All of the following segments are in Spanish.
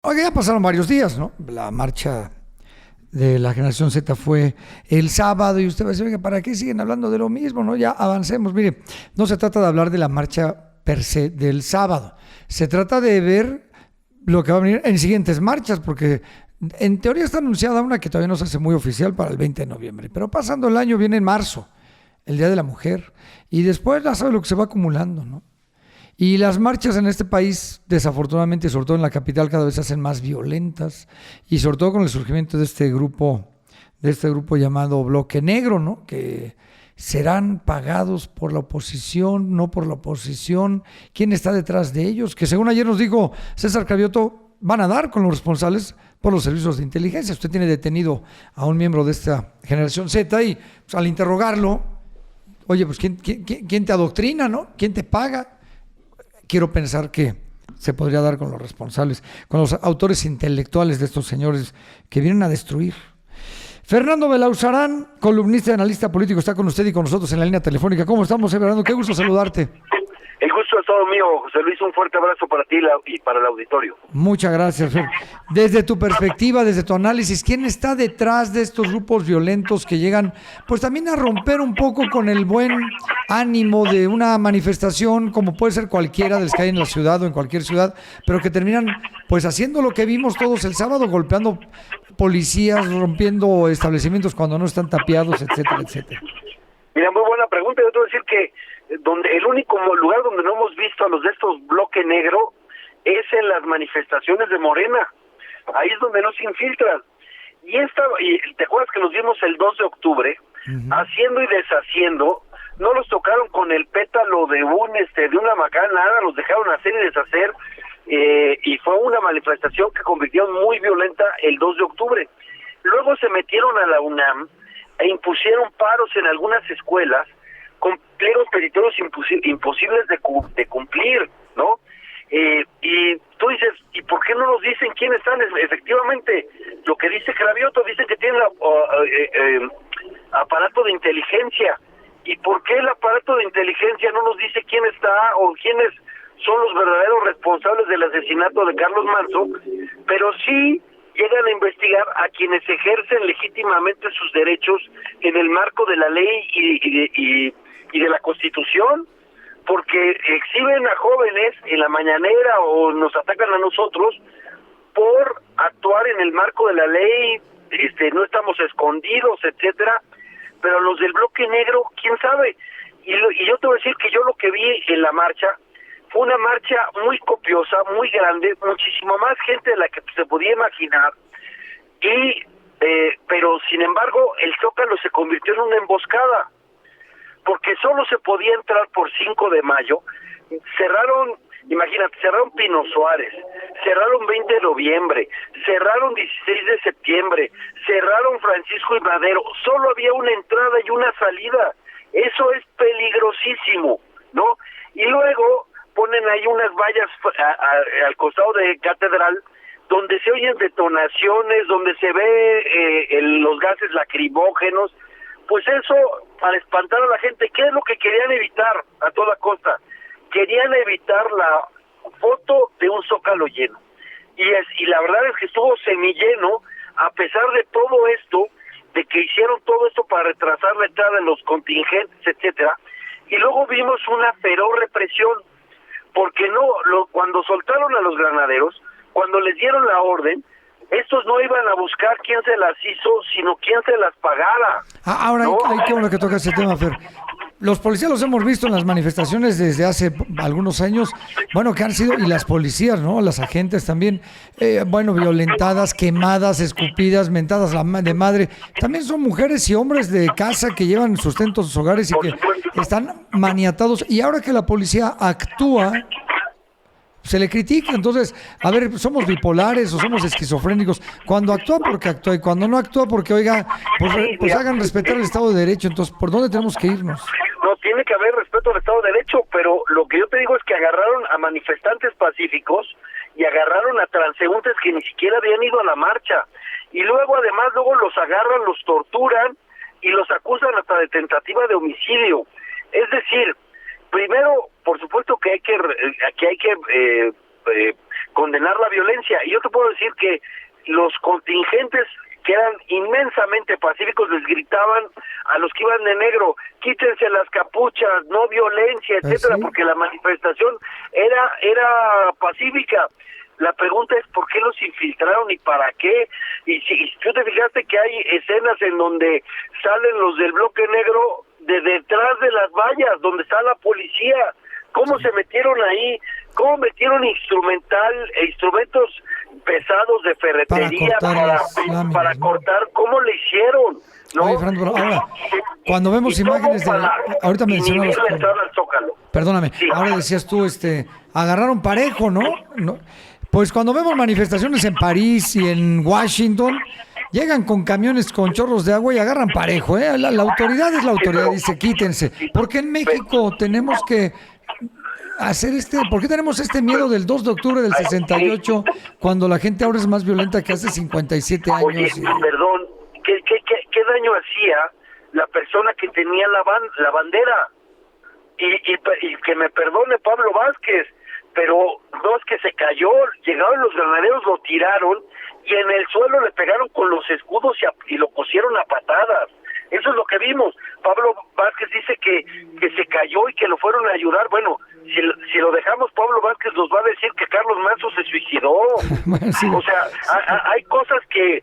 Oiga, ya pasaron varios días, ¿no? La marcha de la Generación Z fue el sábado y usted va a decir, oiga, ¿para qué siguen hablando de lo mismo, no? Ya avancemos. Mire, no se trata de hablar de la marcha per se del sábado. Se trata de ver lo que va a venir en siguientes marchas, porque en teoría está anunciada una que todavía no se hace muy oficial para el 20 de noviembre, pero pasando el año viene en marzo, el Día de la Mujer, y después ya sabe lo que se va acumulando, ¿no? Y las marchas en este país, desafortunadamente, sobre todo en la capital, cada vez se hacen más violentas, y sobre todo con el surgimiento de este grupo llamado Bloque Negro, ¿no? Que serán pagados por la oposición, no por la oposición. ¿Quién está detrás de ellos? Que según ayer nos dijo César Cravioto, van a dar con los responsables por los servicios de inteligencia. Usted tiene detenido a un miembro de esta Generación Z y pues, al interrogarlo, oye, pues ¿quién te adoctrina, no? ¿Quién te paga? Quiero pensar que se podría dar con los responsables, con los autores intelectuales de estos señores que vienen a destruir. Fernando Belauzarán, columnista y analista político, está con usted y con nosotros en la línea telefónica. ¿Cómo estamos, Fernando? Qué gusto saludarte. El gusto es todo mío, José Luis. Un fuerte abrazo para ti y para el auditorio. Muchas gracias, Fer. Desde tu perspectiva, desde tu análisis, ¿quién está detrás de estos grupos violentos que llegan, pues también a romper un poco con el buen ánimo de una manifestación, como puede ser cualquiera de las que hay en la ciudad o en cualquier ciudad, pero que terminan pues haciendo lo que vimos todos el sábado, golpeando policías, rompiendo establecimientos cuando no están tapiados, etcétera, etcétera? Mira, muy buena pregunta. Yo te voy a decir que el único lugar donde no hemos visto a los de estos Bloque Negro es en las manifestaciones de Morena. Ahí es donde no se infiltran. Y te acuerdas que los vimos el 2 de octubre, haciendo y deshaciendo. No los tocaron con el pétalo de una macana, nada, los dejaron hacer y deshacer, y fue una manifestación que convirtió muy violenta el 2 de octubre. Luego se metieron a la UNAM e impusieron paros en algunas escuelas con pliegos petitorios imposibles de cumplir, ¿no? Y tú dices, ¿y por qué no nos dicen quiénes están? Efectivamente, lo que dice Cravioto, dicen que tienen aparato de inteligencia. ¿Y por qué el aparato de inteligencia no nos dice quién está o quiénes son los verdaderos responsables del asesinato de Carlos Manzo? Pero sí llegan a investigar a quienes ejercen legítimamente sus derechos en el marco de la ley y de la Constitución, porque exhiben a jóvenes en la mañanera o nos atacan a nosotros por actuar en el marco de la ley, no estamos escondidos, etcétera. Pero los del Bloque Negro, quién sabe. Y yo te voy a decir que yo lo que vi en la marcha fue una marcha muy copiosa, muy grande, muchísimo más gente de la que se podía imaginar, pero sin embargo el Zócalo se convirtió en una emboscada, porque solo se podía entrar por 5 de mayo, cerraron Pino Suárez, cerraron 20 de noviembre, cerraron 16 de septiembre, cerraron Francisco y Madero, solo había una entrada y una salida. Eso es peligrosísimo, ¿no? Y luego ponen ahí unas vallas al costado de Catedral, donde se oyen detonaciones, donde se ve los gases lacrimógenos. Pues eso, para espantar a la gente. ¿Qué es lo que querían evitar a toda costa? Querían evitar la foto de un Zócalo lleno. Y la verdad es que estuvo semilleno, a pesar de todo esto, de que hicieron todo esto para retrasar la entrada de los contingentes, etcétera. Y luego vimos una feroz represión, porque cuando soltaron a los granaderos, cuando les dieron la orden, estos no iban a buscar quién se las hizo, sino quién se las pagara. Ahora, ¿no? qué bueno que toca ese tema, Fer. Los policías los hemos visto en las manifestaciones desde hace algunos años, bueno, que han sido, y las policías, ¿no? Las agentes también, violentadas, quemadas, escupidas, mentadas de madre. También son mujeres y hombres de casa que llevan sustento a sus hogares y que están maniatados. Y ahora que la policía actúa, se le critica. Entonces, a ver, ¿somos bipolares o somos esquizofrénicos? Cuando actúa porque actúa y cuando no actúa porque, oiga, pues hagan respetar el Estado de Derecho. Entonces, ¿por dónde tenemos que irnos? No, tiene que haber respeto al Estado de Derecho, pero lo que yo te digo es que agarraron a manifestantes pacíficos y agarraron a transeúntes que ni siquiera habían ido a la marcha. Y luego, además, los agarran, los torturan y los acusan hasta de tentativa de homicidio. Es decir, primero, por supuesto que hay que condenar la violencia. Y yo te puedo decir que los contingentes que eran inmensamente pacíficos les gritaban a los que iban de negro: quítense las capuchas, no violencia, etcétera, ¿sí? Porque la manifestación era pacífica. La pregunta es ¿por qué los infiltraron y para qué? Y si tú te fijaste que hay escenas en donde salen los del bloque negro de detrás de las vallas, donde está la policía. ¿Cómo se metieron ahí? ¿Cómo metieron instrumentos pesados de ferretería para cortar? ¿Cómo le hicieron? ¿No? Oye, Fernando, ahora, cuando vemos imágenes de... Ahorita mencionabas... Perdóname, sí, ahora decías tú, agarraron parejo, ¿no? Pues cuando vemos manifestaciones en París y en Washington, llegan con camiones con chorros de agua y agarran parejo, ¿eh? La autoridad es la autoridad, dice quítense. ¿Por qué en México tenemos que hacer ¿por qué tenemos este miedo del 2 de octubre del 68 cuando la gente ahora es más violenta que hace 57 años? Oye, perdón, ¿qué daño hacía la persona que tenía la bandera? Y que me perdone Pablo Vázquez, pero no es que se cayó, llegaron los granaderos, lo tiraron y en el suelo le pegaron con los escudos y lo pusieron a patadas. Eso es lo que vimos. Pablo Vázquez dice que se cayó y que lo fueron a ayudar. Bueno, si lo dejamos, Pablo Vázquez nos va a decir que Carlos Manso se suicidó. Bueno, sí. O sea, hay cosas que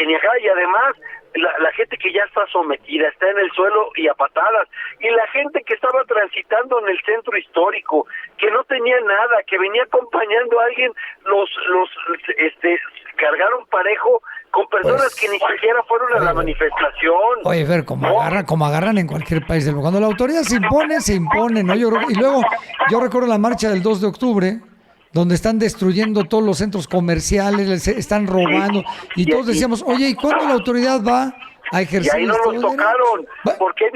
ni acá, y además la gente que ya está sometida, está en el suelo y a patadas, y la gente que estaba transitando en el centro histórico, que no tenía nada, que venía acompañando a alguien, los cargaron parejo con personas pues, que ni siquiera fueron a la manifestación. Oye, Fer, como agarran en cualquier país del mundo. Cuando la autoridad se impone, ¿no? Y luego, yo recuerdo la marcha del 2 de octubre, donde están destruyendo todos los centros comerciales, les están robando, y todos decíamos, oye, ¿y cuándo la autoridad va a ejercer? Y ahí no los tocaron. ¿Por qué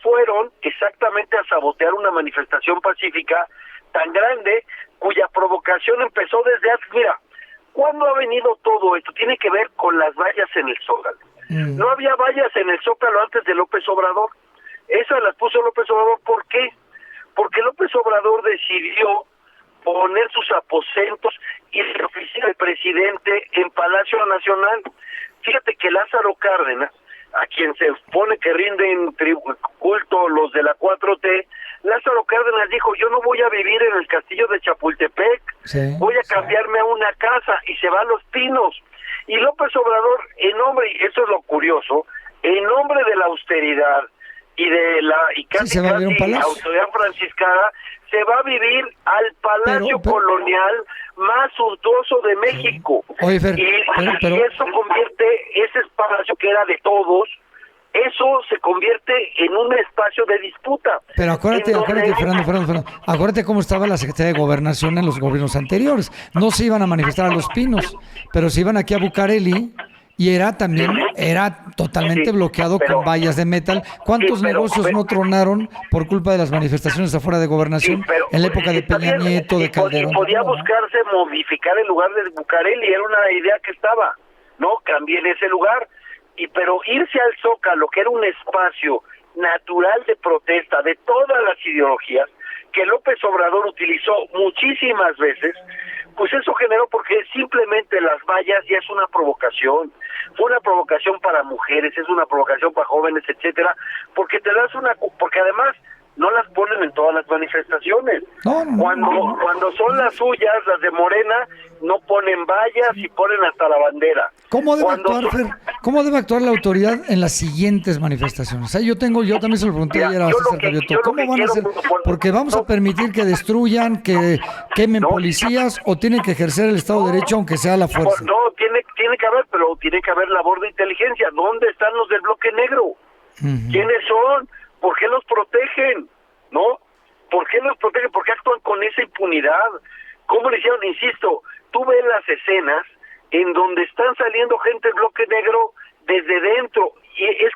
fueron exactamente a sabotear una manifestación pacífica tan grande, cuya provocación empezó desde hace... Mira, ¿cuándo ha venido todo esto? Tiene que ver con las vallas en el Zócalo. No había vallas en el Zócalo antes de López Obrador. Esas las puso López Obrador. ¿Por qué? Porque López Obrador decidió poner sus aposentos y la oficina del presidente en Palacio Nacional. Fíjate que Lázaro Cárdenas, a quien se supone que rinden culto los de la 4T, Lázaro Cárdenas dijo: yo no voy a vivir en el castillo de Chapultepec, voy a cambiarme a una casa, y se va a Los Pinos. Y López Obrador, en nombre, y eso es lo curioso, en nombre de la austeridad y de la casi autoridad franciscana, se va a vivir al Palacio Colonial más suntuoso de México. Oye, Fer, y eso convierte ese espacio que era de todos, eso se convierte en un espacio de disputa. Pero acuérdate, Fernando, acuérdate cómo estaba la Secretaría de Gobernación en los gobiernos anteriores. No se iban a manifestar a Los Pinos, pero se iban aquí a Bucareli, y era totalmente bloqueado con vallas de metal. ¿Cuántos negocios no tronaron por culpa de las manifestaciones afuera de Gobernación en la época de Peña Nieto, de Calderón? Podía buscarse modificar el lugar de Bucareli, era una idea que estaba, ¿no? Cambié ese lugar. Pero irse al Zócalo, que era un espacio natural de protesta de todas las ideologías, que López Obrador utilizó muchísimas veces, pues eso generó, porque simplemente las vallas ya es una provocación. Fue una provocación para mujeres, es una provocación para jóvenes, etcétera, porque porque además no las ponen en todas las manifestaciones. Cuando son las suyas, las de Morena, no ponen vallas y ponen hasta la bandera. ¿Cómo debe actuar la autoridad en las siguientes manifestaciones? Yo también se lo pregunté ayer a César Cabioto. ¿Cómo van a hacer? Porque vamos a permitir que destruyan, que quemen policías, o tienen que ejercer el Estado de Derecho aunque sea la fuerza. No, tiene que haber, pero tiene que haber labor de inteligencia. ¿Dónde están los del bloque negro? ¿Quiénes son? ¿Por qué los protegen? ¿No? ¿Por qué los protegen? ¿Por qué actúan con esa impunidad? ¿Cómo le hicieron? Insisto, tú ves las escenas en donde están saliendo gente del bloque negro desde dentro. Y es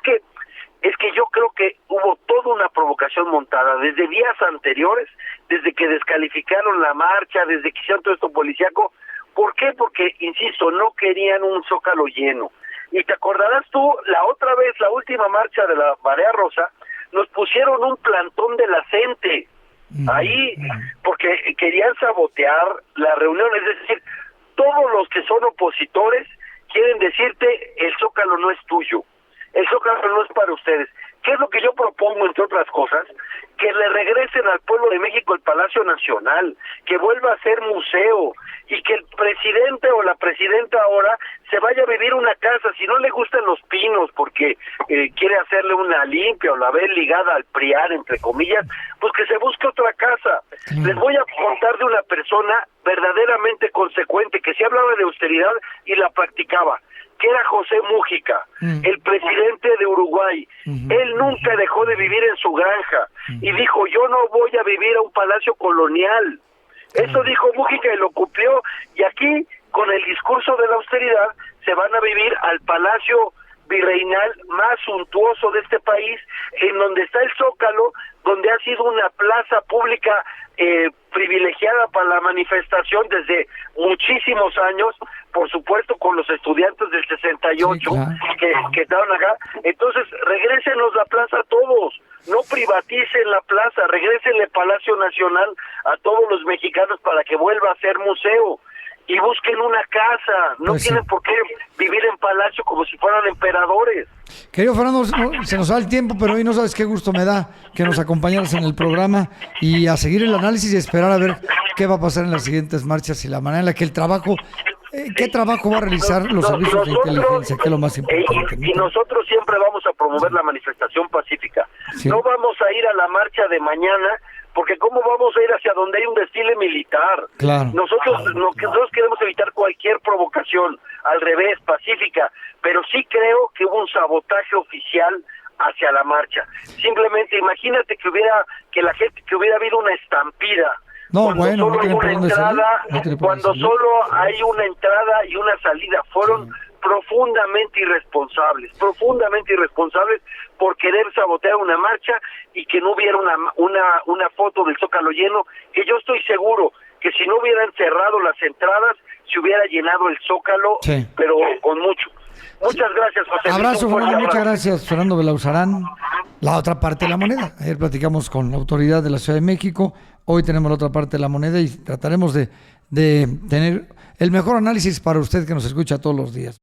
que yo creo que hubo toda una provocación montada desde días anteriores, desde que descalificaron la marcha, desde que hicieron todo esto policíaco. ¿Por qué? Porque, insisto, no querían un Zócalo lleno. Y te acordarás tú, la otra vez, la última marcha de la Marea Rosa, nos pusieron un plantón de la CENTE, Ahí, porque querían sabotear la reunión, es decir, todos los que son opositores quieren decirte, el Zócalo no es tuyo, el Zócalo no es para ustedes. ¿Qué es lo que yo propongo, entre otras cosas? Que le regresen al pueblo de México el Palacio Nacional, que vuelva a ser museo, y que el presidente o la presidenta ahora se vaya a vivir una casa. Si no le gustan los pinos porque quiere hacerle una limpia o la ve ligada al PRIAR, entre comillas, pues que se busque otra casa. Les voy a contar de una persona verdaderamente consecuente, que sí hablaba de austeridad y la practicaba, que era José Mújica, el presidente de Uruguay. Él nunca dejó de vivir en su granja y dijo, yo no voy a vivir a un palacio colonial. Eso dijo Mújica y lo cumplió, y aquí, con el discurso de la austeridad, se van a vivir al palacio virreinal más suntuoso de este país, en donde está el Zócalo, donde ha sido una plaza pública privilegiada para la manifestación desde muchísimos años, por supuesto con los estudiantes del 68 sí, claro, que estaban acá. Entonces regrésenos la plaza a todos, no privaticen la plaza, regrésenle Palacio Nacional a todos los mexicanos para que vuelva a ser museo, y busquen una casa, no pues tienen por qué vivir en palacio como si fueran emperadores. Querido Fernando, se nos va el tiempo, pero hoy no sabes qué gusto me da que nos acompañaras en el programa y a seguir el análisis y esperar a ver qué va a pasar en las siguientes marchas y la manera en la que el trabajo, qué trabajo va a realizar los servicios de inteligencia, que es lo más importante. Y nosotros siempre vamos a promover la manifestación pacífica. Sí. No vamos a ir a la marcha de mañana, porque ¿cómo vamos a ir hacia donde hay un desfile militar? Claro. Nosotros queremos evitar cualquier provocación, al revés, pacífica, pero sí creo que hubo un sabotaje oficial hacia la marcha. Simplemente imagínate que hubiera habido una estampida. No, cuando bueno, solo no una entrada, cuando solo hay una entrada y una salida, fueron profundamente irresponsables por querer sabotear una marcha y que no hubiera una foto del Zócalo lleno, que yo estoy seguro que si no hubieran cerrado las entradas, se hubiera llenado el Zócalo, sí, pero con mucho. Muchas gracias, José. Abrazo, Fernando, muchas gracias, Fernando Belauzarán. La otra parte de la moneda. Ayer platicamos con la autoridad de la Ciudad de México, hoy tenemos la otra parte de la moneda y trataremos de tener el mejor análisis para usted que nos escucha todos los días.